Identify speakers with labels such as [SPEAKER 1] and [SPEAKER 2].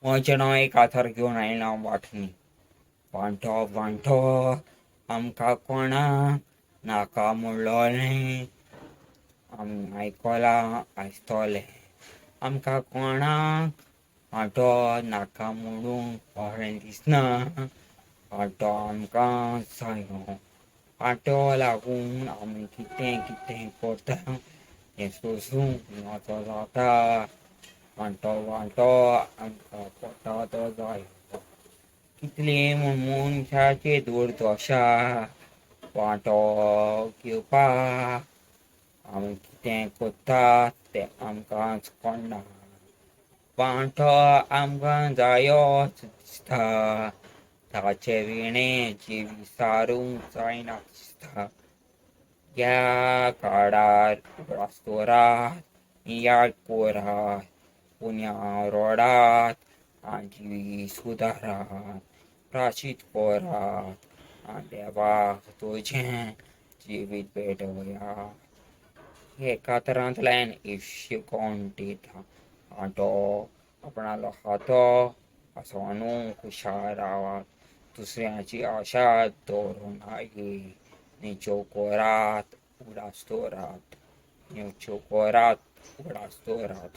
[SPEAKER 1] वचना एक आथार घेऊन आयला वाटणी. वांटो वांटो आमकां कोणाक नाका म्हणलोलें, आमी आयकलां आयकतोले. आमकां कोणाक वांटो नाका म्हणूंक बरें दिसना. वांटो आमकां जायो. वांटो लागून आमी कितें कितें करता हें सोंसूंक नजो जाता. वांटो वांटो आमकां पोटाचो जायो. कितली म्हूण मनशाचेर धूर्त आसा वांटो घेवपाक. आमी कितें करतात तें आमकांच कळना. वांटो आमकां जायोच दिसता. ताचे विणें जीव विसारूंक जायना दिसता. ह्या काळार उगडासतोरात याद करात. पुण्या रोडात आनी सुदारात. प्राशीत करात आनी देवाक तुजें जिवीत भेटोवया. हे कातरांतल्यान शिकोवन दिता. वांटो आपणालो खातो असो न्हू, खुशाल रावात. दुसऱ्याची आशा दवरूं नाये. न्हिद्यो करात उगडासतोरात. न्हिद्यो करात उगडासतोरात.